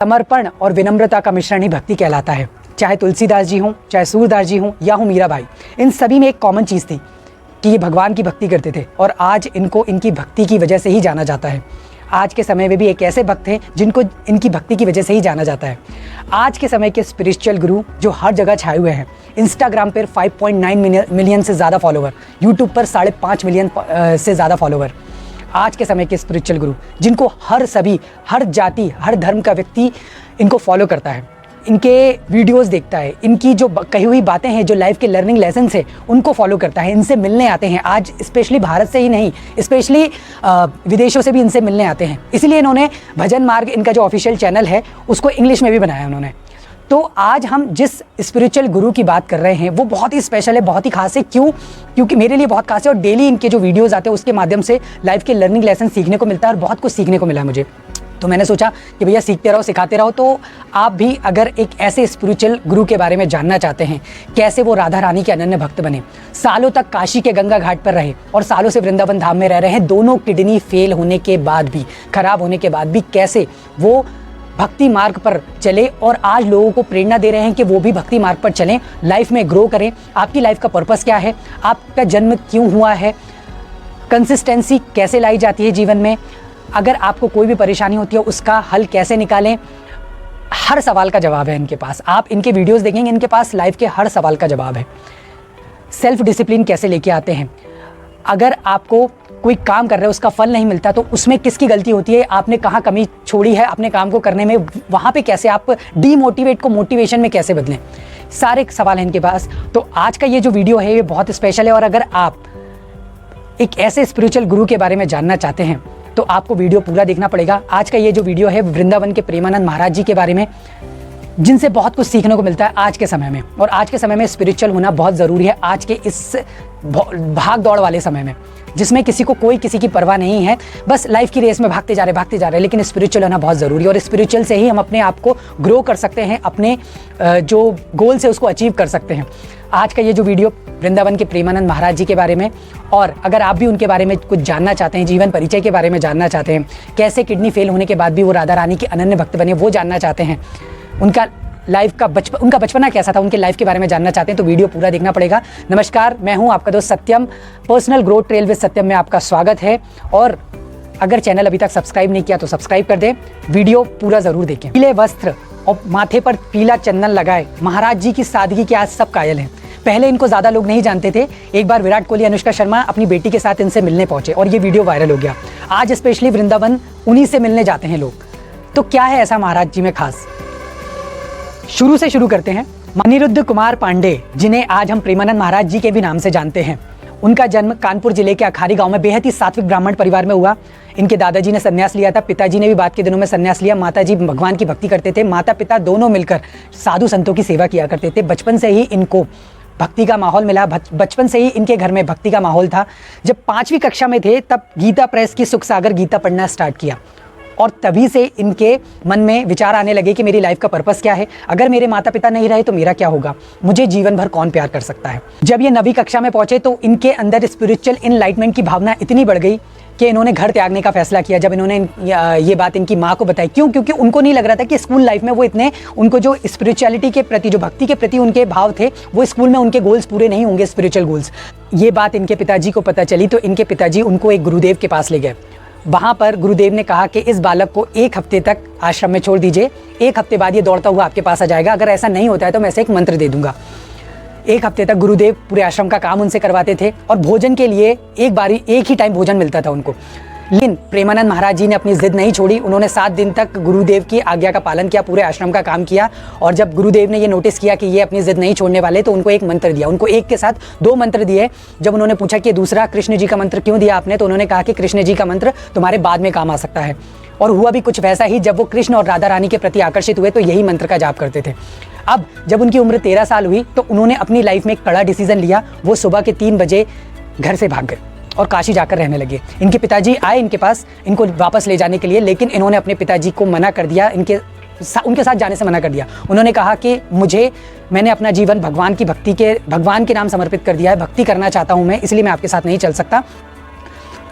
समर्पण और विनम्रता का मिश्रण ही भक्ति कहलाता है। चाहे तुलसीदास जी हों, चाहे सूरदास जी हों या हो मीराबाई, इन सभी में एक कॉमन चीज़ थी कि ये भगवान की भक्ति करते थे और आज इनको इनकी भक्ति की वजह से ही जाना जाता है। आज के समय में भी एक ऐसे भक्त हैं जिनको इनकी भक्ति की वजह से ही जाना जाता है। आज के समय के स्पिरिचुअल गुरु जो हर जगह छाए हुए हैं, इंस्टाग्राम पर 5.9 मिलियन से ज़्यादा फॉलोवर, यूट्यूब पर 5.5 मिलियन से ज़्यादा फॉलोवर, आज के समय के स्पिरिचुअल गुरु जिनको हर जाति, हर धर्म का व्यक्ति इनको फॉलो करता है, इनके वीडियोस देखता है, इनकी जो कही हुई बातें हैं, जो लाइफ के लर्निंग लेसन है, उनको फॉलो करता है, इनसे मिलने आते हैं। आज स्पेशली भारत से ही नहीं, स्पेशली विदेशों से भी इनसे मिलने आते हैं। इसलिए इन्होंने भजन मार्ग, इनका जो ऑफिशियल चैनल है, उसको इंग्लिश में भी बनाया उन्होंने। तो आज हम जिस स्पिरिचुअल गुरु की बात कर रहे हैं वो बहुत ही स्पेशल है, बहुत ही खास है। क्यों? क्योंकि मेरे लिए बहुत खास है और डेली इनके जो वीडियोस आते हैं उसके माध्यम से लाइफ के लर्निंग लेसन सीखने को मिलता है और बहुत कुछ सीखने को मिला है मुझे। तो मैंने सोचा कि भैया सीखते रहो, सिखाते रहो। तो आप भी अगर एक ऐसे स्पिरिचुअल गुरु के बारे में जानना चाहते हैं, कैसे वो राधा रानी के अनन्य भक्त बने, सालों तक काशी के गंगा घाट पर रहे और सालों से वृंदावन धाम में रह रहे हैं, दोनों किडनी फेल होने के बाद भी, खराब होने के बाद भी कैसे वो भक्ति मार्ग पर चले और आज लोगों को प्रेरणा दे रहे हैं कि वो भी भक्ति मार्ग पर चलें, लाइफ में ग्रो करें। आपकी लाइफ का पर्पस क्या है, आपका जन्म क्यों हुआ है, कंसिस्टेंसी कैसे लाई जाती है जीवन में, अगर आपको कोई भी परेशानी होती है उसका हल कैसे निकालें, हर सवाल का जवाब है इनके पास। आप इनके वीडियोस देखेंगे, इनके पास लाइफ के हर सवाल का जवाब है। सेल्फ डिसिप्लिन कैसे लेके आते हैं, अगर आपको कोई काम कर रहे हैं उसका फल नहीं मिलता तो उसमें किसकी गलती होती है, आपने कहाँ कमी छोड़ी है अपने काम को करने में, वहाँ पे कैसे आप डीमोटिवेट को मोटिवेशन में कैसे बदलें, सारे सवाल हैं इनके पास। तो आज का ये जो वीडियो है ये बहुत स्पेशल है और अगर आप एक ऐसे स्पिरिचुअल गुरु के बारे में जानना चाहते हैं तो आपको वीडियो पूरा देखना पड़ेगा। आज का ये जो वीडियो है वृंदावन के प्रेमानंद महाराज जी के बारे में, जिनसे बहुत कुछ सीखने को मिलता है आज के समय में। और आज के समय में स्पिरिचुअल होना बहुत ज़रूरी है, आज के इस भाग दौड़ वाले समय में जिसमें किसी को कोई किसी की परवाह नहीं है, बस लाइफ की रेस में भागते जा रहे हैं। लेकिन स्पिरिचुअल होना बहुत ज़रूरी है और स्पिरिचुअल से ही हम अपने आप को ग्रो कर सकते हैं, अपने जो गोल्स है उसको अचीव कर सकते हैं। आज का ये जो वीडियो वृंदावन के प्रेमानंद महाराज जी के बारे में, और अगर आप भी उनके बारे में कुछ जानना चाहते हैं, जीवन परिचय के बारे में जानना चाहते हैं, कैसे किडनी फेल होने के बाद भी वो राधा रानी के अनन्य भक्त बने, वो जानना चाहते हैं, उनका लाइफ का उनका बचपना कैसा था, उनके लाइफ के बारे में जानना चाहते हैं तो वीडियो पूरा देखना पड़ेगा। नमस्कार, मैं हूं आपका दोस्त सत्यम, पर्सनल ग्रोथ ट्रेल विद सत्यम में आपका स्वागत है। और अगर चैनल अभी तक सब्सक्राइब नहीं किया तो सब्सक्राइब कर दें, वीडियो पूरा ज़रूर देखें। पीले वस्त्र और माथे पर पीला चंदन लगाए महाराज जी की सादगी के आज सब कायल हैं। पहले इनको ज़्यादा लोग नहीं जानते थे। एक बार विराट कोहली, अनुष्का शर्मा अपनी बेटी के साथ इनसे मिलने पहुंचे और ये वीडियो वायरल हो गया। आज स्पेशली वृंदावन उन्हीं से मिलने जाते हैं लोग। तो क्या है ऐसा महाराज जी में खास, शुरू से शुरू करते हैं। अनिरुद्ध कुमार पांडे, जिन्हें आज हम प्रेमानंद महाराज जी के भी नाम से जानते हैं, उनका जन्म कानपुर जिले के अखारी गांव में बेहद ही सात्विक ब्राह्मण परिवार में हुआ। इनके दादाजी ने संन्यास लिया था, पिताजी ने भी बाद के दिनों में संन्यास लिया। माताजी भगवान की भक्ति करते थे, माता पिता दोनों मिलकर साधु संतों की सेवा किया करते थे। बचपन से ही इनको भक्ति का माहौल मिला, बचपन से ही इनके घर में भक्ति का माहौल था। जब 5वीं कक्षा में थे तब गीता प्रेस की सुख सागर गीता पढ़ना स्टार्ट किया और तभी से इनके मन में विचार आने लगे कि मेरी लाइफ का पर्पस क्या है, अगर मेरे माता पिता नहीं रहे तो मेरा क्या होगा, मुझे जीवन भर कौन प्यार कर सकता है। जब ये 9वीं कक्षा में पहुंचे तो इनके अंदर स्पिरिचुअल इनलाइटमेंट की भावना इतनी बढ़ गई कि इन्होंने घर त्यागने का फैसला किया। जब इन्होंने ये बात इनकी माँ को बताई, क्यों? क्योंकि उनको नहीं लग रहा था कि स्कूल लाइफ में वो इतने, उनको जो स्पिरिचुअलिटी के प्रति, जो भक्ति के प्रति उनके भाव थे, वो स्कूल में उनके गोल्स पूरे नहीं होंगे, स्पिरिचुअल गोल्स। ये बात इनके पिताजी को पता चली तो इनके पिताजी उनको एक गुरुदेव के पास ले गए। वहाँ पर गुरुदेव ने कहा कि इस बालक को 1 हफ्ते तक आश्रम में छोड़ दीजिए, 1 हफ्ते बाद ये दौड़ता हुआ आपके पास आ जाएगा, अगर ऐसा नहीं होता है तो मैं ऐसे एक मंत्र दे दूंगा। 1 हफ्ते तक गुरुदेव पूरे आश्रम का काम उनसे करवाते थे और भोजन के लिए एक ही टाइम भोजन मिलता था उनको। लेकिन प्रेमानंद महाराज जी ने अपनी जिद नहीं छोड़ी, उन्होंने 7 दिन तक गुरुदेव की आज्ञा का पालन किया, पूरे आश्रम का काम किया। और जब गुरुदेव ने ये नोटिस किया कि ये अपनी जिद नहीं छोड़ने वाले तो उनको एक मंत्र दिया, उनको एक के साथ 2 मंत्र दिए। जब उन्होंने पूछा कि दूसरा कृष्ण जी का मंत्र क्यों दिया आपने, तो उन्होंने कहा कि कृष्ण जी का मंत्र तुम्हारे बाद में काम आ सकता है। और हुआ भी कुछ वैसा ही, जब वो कृष्ण और राधा रानी के प्रति आकर्षित हुए तो यही मंत्र का जाप करते थे। अब जब उनकी उम्र 13 साल हुई तो उन्होंने अपनी लाइफ में एक कड़ा डिसीजन लिया, वो सुबह के 3 बजे घर से भाग गए और काशी जाकर रहने लगे। इनके पिताजी आए इनके पास इनको वापस ले जाने के लिए, लेकिन इन्होंने अपने पिताजी को मना कर दिया, उनके साथ जाने से मना कर दिया। उन्होंने कहा कि मैंने अपना जीवन भगवान के नाम समर्पित कर दिया है, भक्ति करना चाहता हूँ मैं, इसलिए मैं आपके साथ नहीं चल सकता।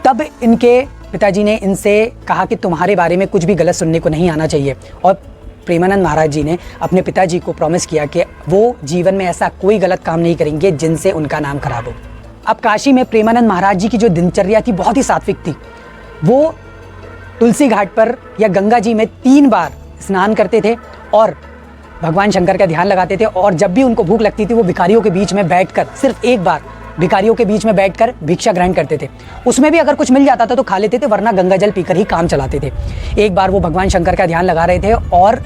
तब इनके पिताजी ने इनसे कहा कि तुम्हारे बारे में कुछ भी गलत सुनने को नहीं आना चाहिए और प्रेमानंद महाराज जी ने अपने पिताजी को प्रॉमिस किया कि वो जीवन में ऐसा कोई गलत काम नहीं करेंगे जिनसे उनका नाम खराब हो। अब काशी में प्रेमानंद महाराज जी की जो दिनचर्या थी बहुत ही सात्विक थी। वो तुलसी घाट पर या गंगा जी में 3 बार स्नान करते थे और भगवान शंकर का ध्यान लगाते थे, और जब भी उनको भूख लगती थी वो भिखारियों के बीच में बैठकर, सिर्फ एक बार भिखारियों के बीच में बैठकर भिक्षा ग्रहण करते थे। उसमें भी अगर कुछ मिल जाता था तो खा लेते थे, वरना गंगा जल पीकर ही काम चलाते थे। एक बार वो भगवान शंकर का ध्यान लगा रहे थे और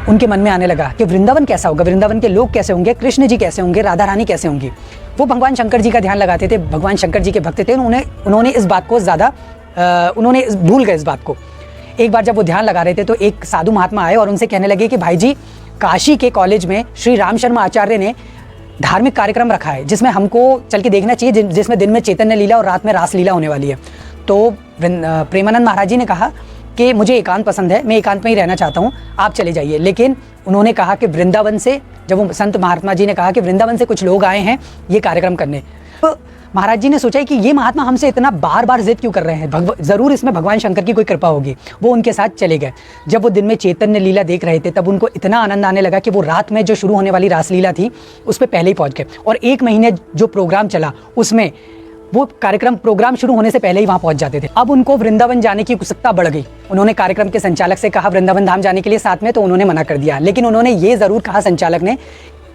उनके मन में आने लगा कि वृंदावन कैसा होगा, वृंदावन के लोग कैसे होंगे, कृष्ण जी कैसे होंगे, राधा रानी कैसे होंगी। वो भगवान शंकर जी का ध्यान लगाते थे, भगवान शंकर जी के भक्त थे। उन्होंने इस बात को ज़्यादा भूल गए इस बात को। एक बार जब वो ध्यान लगा रहे थे तो एक साधु महात्मा आए और उनसे कहने लगे कि भाई जी, काशी के कॉलेज में श्री राम शर्मा आचार्य ने धार्मिक कार्यक्रम रखा है जिसमें हमको चल के देखना चाहिए, जिसमें दिन में चैतन्य लीला और रात में रास लीला होने वाली है। तो प्रेमानंद महाराज जी ने कहा कि मुझे एकांत पसंद है, मैं एकांत में ही रहना चाहता हूँ, आप चले जाइए। लेकिन उन्होंने कहा कि वृंदावन से, जब वो संत महात्मा जी ने कहा कि वृंदावन से कुछ लोग आए हैं ये कार्यक्रम करने, तो महाराज जी ने सोचा कि ये महात्मा हमसे इतना बार बार जिद क्यों कर रहे हैं, ज़रूर इसमें भगवान शंकर की कोई कृपा होगी। वो उनके साथ चले गए। जब वो दिन में चैतन्य लीला देख रहे थे तब उनको इतना आनंद आने लगा कि वो रात में जो शुरू होने वाली रासलीला थी उस पर पहले ही पहुंच गए, और 1 महीने जो प्रोग्राम चला उसमें वो प्रोग्राम शुरू होने से पहले ही वहाँ पहुँच जाते थे। अब उनको वृंदावन जाने की उत्सुकता बढ़ गई। उन्होंने कार्यक्रम के संचालक से कहा वृंदावन धाम जाने के लिए साथ में, तो उन्होंने मना कर दिया। लेकिन उन्होंने ये ज़रूर कहा संचालक ने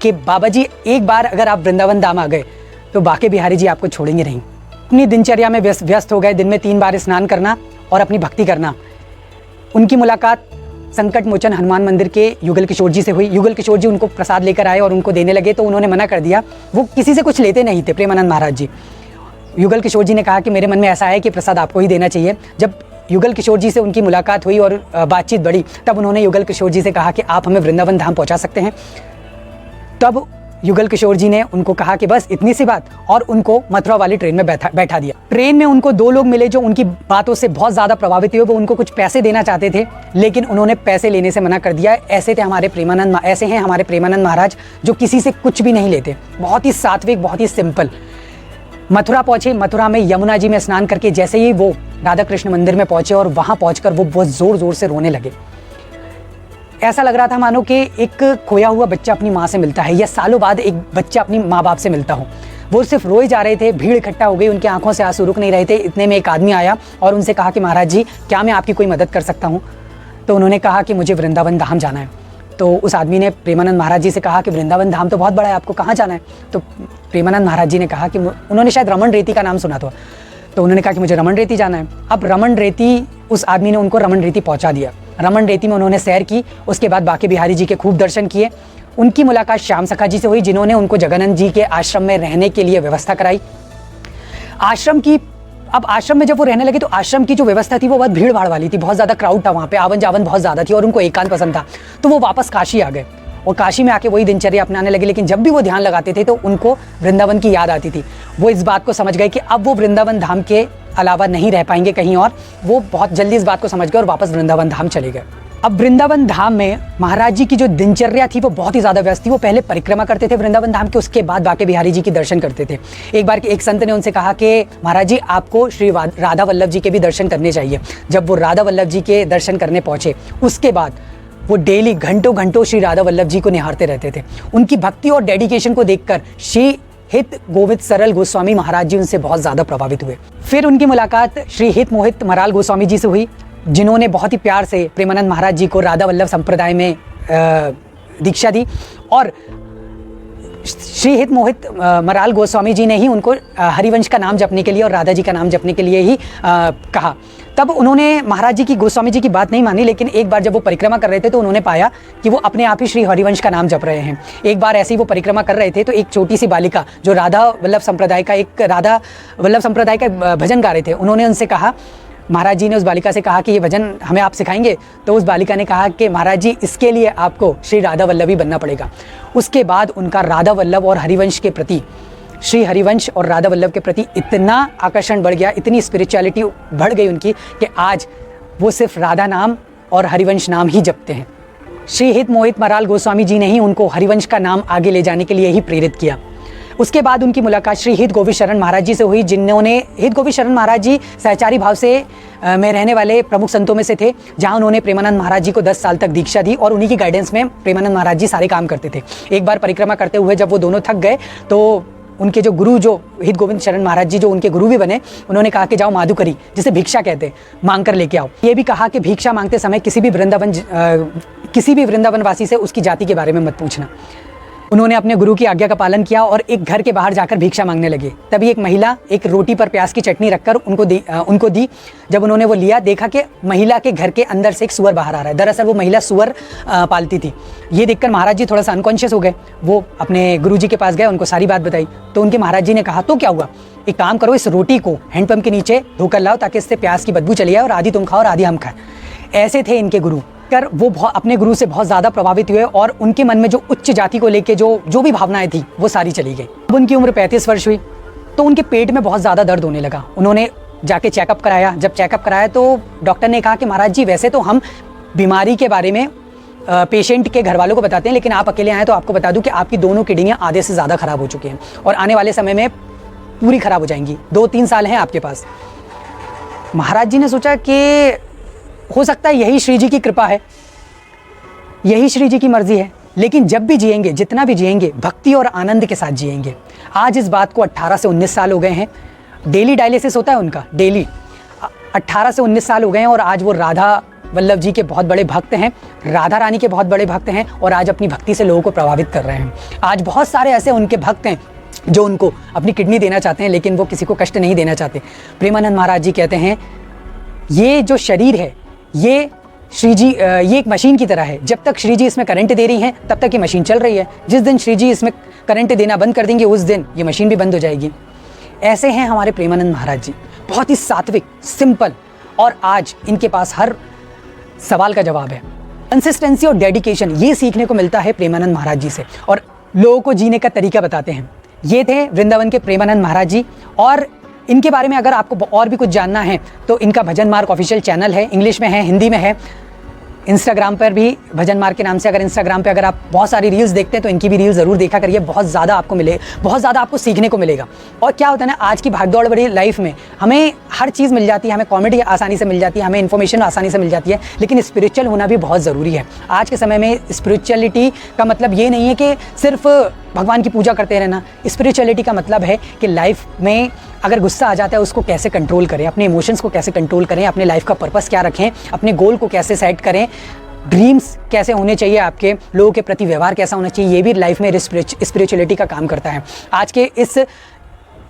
कि बाबा जी, एक बार अगर आप वृंदावन धाम आ गए तो बाके बिहारी जी आपको छोड़ेंगे नहीं। अपनी दिनचर्या में व्यस्त हो गए, दिन में 3 बार स्नान करना और अपनी भक्ति करना। उनकी मुलाकात संकट मोचन हनुमान मंदिर के युगल किशोर जी से हुई। युगल किशोर जी उनको प्रसाद लेकर आए और उनको देने लगे, तो उन्होंने मना कर दिया। वो किसी से कुछ लेते नहीं थे प्रेमानंद महाराज जी। युगल किशोर जी ने कहा कि मेरे मन में ऐसा है कि प्रसाद आपको ही देना चाहिए। जब युगल किशोर जी से उनकी मुलाकात हुई और बातचीत बढ़ी, तब उन्होंने युगल किशोर जी से कहा कि आप हमें वृंदावन धाम पहुँचा सकते हैं। तब युगल किशोर जी ने उनको कहा कि बस इतनी सी बात, और उनको मथुरा वाली ट्रेन में बैठा दिया। ट्रेन में उनको 2 लोग मिले जो उनकी बातों से बहुत ज़्यादा प्रभावित हुए। वो उनको कुछ पैसे देना चाहते थे, लेकिन उन्होंने पैसे लेने से मना कर दिया। ऐसे हैं हमारे प्रेमानंद महाराज जो किसी से कुछ भी नहीं लेते, बहुत ही सात्विक, बहुत ही सिंपल। मथुरा पहुँचे। मथुरा में यमुना जी में स्नान करके जैसे ही वो राधा कृष्ण मंदिर में पहुँचे और वहाँ पहुँच वो बहुत ज़ोर ज़ोर से रोने लगे। ऐसा लग रहा था मानो कि एक खोया हुआ बच्चा अपनी माँ से मिलता है, या सालों बाद एक बच्चा अपनी माँ बाप से मिलता हो। वो सिर्फ रोए जा रहे थे, भीड़ इकट्ठा हो गई, उनकी आंखों से आंसू रुक नहीं रहे थे। इतने में एक आदमी आया और उनसे कहा कि महाराज जी, क्या मैं आपकी कोई मदद कर सकता हूँ? तो उन्होंने कहा कि मुझे वृंदावन धाम जाना है। तो उस आदमी ने प्रेमानंद महाराज जी से कहा कि वृंदावन धाम तो बहुत बड़ा है, आपको कहाँ जाना है? तो प्रेमानंद महाराज जी ने कहा कि उन्होंने शायद रमन रेती का नाम सुना था, तो उन्होंने कहा कि मुझे रमन रेती जाना है। अब रमन रेती, उस आदमी ने उनको रमन रेती पहुंचा दिया। रमन रेती में उन्होंने सैर की। उसके बाद बाके बिहारी जी के खूब दर्शन किए। उनकी मुलाकात श्याम सखा जी से हुई, जिन्होंने उनको जगन्नाथ जी के आश्रम में रहने के लिए व्यवस्था कराई। अब आश्रम में जब वो रहने लगे तो आश्रम की जो व्यवस्था थी वो बहुत भीड़ भाड़ वाली थी, बहुत ज़्यादा क्राउड था वहाँ पे, आवन जावन बहुत ज़्यादा थी, और उनको एकांत पसंद था। तो वो वापस काशी आ गए और काशी में आके वही दिनचर्या अपनाने लगे। लेकिन जब भी वो ध्यान लगाते थे तो उनको वृंदावन की याद आती थी। वो इस बात को समझ गए कि अब वो वृंदावन धाम के अलावा नहीं रह पाएंगे कहीं और। वो बहुत जल्दी इस बात को समझ गए और वापस वृंदावन धाम चले गए। अब वृंदावन धाम में महाराज जी की जो दिनचर्या थी वो बहुत ही ज़्यादा व्यस्त थी। वो पहले परिक्रमा करते थे वृंदावन धाम के, उसके बाद बाके बिहारी जी की दर्शन करते थे। एक बार एक संत ने उनसे कहा कि महाराज जी, आपको श्री राधा वल्लभ जी के भी दर्शन करने चाहिए। जब वो राधा वल्लभ जी के दर्शन करने पहुँचे, उसके बाद वो डेली घंटों घंटों श्री राधा वल्लभ जी को निहारते रहते थे। उनकी भक्ति और डेडिकेशन को देखकर श्री हित गोविंद सरल गोस्वामी महाराज जी उनसे बहुत ज़्यादा प्रभावित हुए। फिर उनकी मुलाकात श्री हित मोहित मराल गोस्वामी जी से हुई, जिन्होंने बहुत ही प्यार से प्रेमानंद महाराज जी को राधा वल्लभ संप्रदाय में दीक्षा दी। और श्री हित मोहित मराल गोस्वामी जी ने ही उनको हरिवंश का नाम जपने के लिए और राधा जी का नाम जपने के लिए ही कहा। तब उन्होंने महाराज जी की, गोस्वामी जी की बात नहीं मानी। लेकिन एक बार जब वो परिक्रमा कर रहे थे तो उन्होंने पाया कि वो अपने आप ही श्री हरिवंश का नाम जप रहे हैं। एक बार ऐसे ही वो परिक्रमा कर रहे थे तो एक छोटी सी बालिका जो राधा वल्लभ संप्रदाय का भजन गा रहे थे, उन्होंने उनसे कहा, महाराज जी ने उस बालिका से कहा कि ये भजन हमें आप सिखाएंगे? तो उस बालिका ने कहा कि महाराज जी, इसके लिए आपको श्री राधा वल्लभी बनना पड़ेगा। उसके बाद उनका राधा वल्लभ और हरिवंश के प्रति, श्री हरिवंश और राधा वल्लभ के प्रति इतना आकर्षण बढ़ गया, इतनी स्पिरिचुअलिटी बढ़ गई उनकी कि आज वो सिर्फ राधा नाम और हरिवंश नाम ही जपते हैं। श्री हित मोहित मराल गोस्वामी जी ने ही उनको हरिवंश का नाम आगे ले जाने के लिए ही प्रेरित किया। उसके बाद उनकी मुलाकात श्री हित गोविंद शरण महाराज जी से हुई, जिन्होंने हित गोविंद शरण महाराज जी सहचारी भाव से में रहने वाले प्रमुख संतों में से थे, जहां उन्होंने प्रेमानंद महाराज जी को 10 साल तक दीक्षा दी और उन्हीं की गाइडेंस में प्रेमानंद महाराज जी सारे काम करते थे। एक बार परिक्रमा करते हुए जब वो दोनों थक गए तो उनके जो गुरु, जो हित गोविंद शरण महाराज जी जो उनके गुरु भी बने, उन्होंने कहा कि जाओ माधुकरी, जिसे भिक्षा कहते हैं, मांग कर लेके आओ। ये भी कहा कि भिक्षा मांगते समय किसी भी वृंदावनवासी से उसकी जाति के बारे में मत पूछना। उन्होंने अपने गुरु की आज्ञा का पालन किया और एक घर के बाहर जाकर भिक्षा मांगने लगे। तभी एक महिला एक रोटी पर प्याज की चटनी रखकर उनको दी। जब उन्होंने वो लिया, देखा कि महिला के घर के अंदर से एक सुअर बाहर आ रहा है। दरअसल वो महिला सुअर पालती थी। ये देखकर महाराज जी थोड़ा सा अनकॉन्शियस हो गए। वो अपने गुरु जी के पास गए, उनको सारी बात बताई। तो उनके महाराज जी ने कहा, तो क्या हुआ, एक काम करो, इस रोटी को हैंडपंप के नीचे धोकर लाओ ताकि इससे प्याज की बदबू चली जाए और आधी तुम खाओ और आधी हम खाएं। ऐसे थे इनके गुरु। कर वो अपने गुरु से बहुत ज़्यादा प्रभावित हुए और उनके मन में जो उच्च जाति को लेके जो भी भावनाएं थी वो सारी चली गई। अब उनकी उम्र 35 वर्ष हुई तो उनके पेट में बहुत ज़्यादा दर्द होने लगा। उन्होंने जाके चेकअप कराया। जब चेकअप कराया तो डॉक्टर ने कहा कि महाराज जी, वैसे तो हम बीमारी के बारे में पेशेंट के घर वालों को बताते हैं, लेकिन आप अकेले आए तो आपको बता दूं कि आपकी दोनों किडनियाँ आधे से ज़्यादा खराब हो चुकी हैं और आने वाले समय में पूरी खराब हो जाएंगी। 2-3 साल हैं आपके पास। महाराज जी ने सोचा कि हो सकता है यही श्री जी की कृपा है, यही श्री जी की मर्जी है, लेकिन जब भी जिएंगे, जितना भी जिएंगे, भक्ति और आनंद के साथ जिएंगे। आज इस बात को 18 से 19 साल हो गए हैं। डेली डायलिसिस होता है उनका, डेली 18 से 19 साल हो गए हैं और आज वो राधा वल्लभ जी के बहुत बड़े भक्त हैं, राधा रानी के बहुत बड़े भक्त हैं और आज अपनी भक्ति से लोगों को प्रभावित कर रहे हैं। आज बहुत सारे ऐसे उनके भक्त हैं जो उनको अपनी किडनी देना चाहते हैं, लेकिन वो किसी को कष्ट नहीं देना चाहते। प्रेमानंद महाराज जी कहते हैं, ये जो शरीर है, ये श्री जी ये एक मशीन की तरह है। जब तक श्री जी इसमें करंट दे रही हैं तब तक ये मशीन चल रही है। जिस दिन श्री जी इसमें करंट देना बंद कर देंगे उस दिन ये मशीन भी बंद हो जाएगी। ऐसे हैं हमारे प्रेमानंद महाराज जी, बहुत ही सात्विक, सिंपल, और आज इनके पास हर सवाल का जवाब है। कंसिस्टेंसी और डेडिकेशन, ये सीखने को मिलता है प्रेमानंद महाराज जी से, और लोगों को जीने का तरीका बताते हैं। ये थे वृंदावन के प्रेमानंद महाराज जी। और इनके बारे में अगर आपको और भी कुछ जानना है तो इनका भजन मार्ग ऑफिशियल चैनल है, इंग्लिश में है, हिंदी में है। इंस्टाग्राम पर भी भजन मार्ग के नाम से, अगर इंस्टाग्राम पे अगर आप बहुत सारी रील्स देखते हैं तो इनकी भी रील्स ज़रूर देखा करिए। बहुत ज़्यादा आपको सीखने को मिलेगा। और क्या होता है ना, आज की भागदौड़ भरी लाइफ में हमें हर चीज़ मिल जाती है, हमें कॉमेडी आसानी से मिल जाती है, हमें इन्फॉर्मेशन आसानी से मिल जाती है, लेकिन स्पिरिचुअल होना भी बहुत ज़रूरी है। आज के समय में स्पिरिचुअलिटी का मतलब ये नहीं है कि सिर्फ भगवान की पूजा करते रहना। स्पिरिचुअलिटी का मतलब है कि लाइफ में अगर गुस्सा आ जाता है उसको कैसे कंट्रोल करें, अपने इमोशंस को कैसे कंट्रोल करें, अपने लाइफ का पर्पस क्या रखें, अपने गोल को कैसे सेट करें, ड्रीम्स कैसे होने चाहिए, आपके लोगों के प्रति व्यवहार कैसा होना चाहिए। ये भी लाइफ में स्पिरिचुअलिटी का काम करता है। आज के इस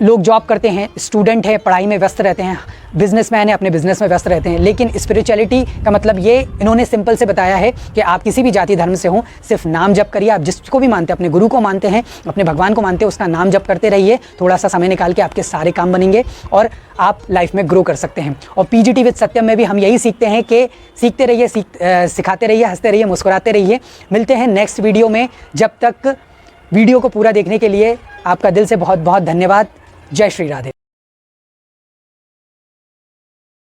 लोग जॉब करते हैं, स्टूडेंट हैं, पढ़ाई में व्यस्त रहते हैं, बिजनेसमैन है, अपने बिजनेस में व्यस्त रहते हैं, लेकिन स्पिरिचुअलिटी का मतलब ये इन्होंने सिंपल से बताया है कि आप किसी भी जाति धर्म से हो, सिर्फ नाम जप करिए। आप जिसको भी मानते हैं, अपने गुरु को मानते हैं, अपने भगवान को मानते हैं, उसका नाम जप करते रहिए। थोड़ा सा समय निकाल के आपके सारे काम बनेंगे और आप लाइफ में ग्रो कर सकते हैं। और पीजीटी विद सत्यम में भी हम यही सीखते हैं कि सीखते रहिए, सिखाते रहिए, हंसते रहिए, मुस्कुराते रहिए। मिलते हैं नेक्स्ट वीडियो में। जब तक वीडियो को पूरा देखने के लिए आपका दिल से बहुत बहुत धन्यवाद। जय श्री राधे।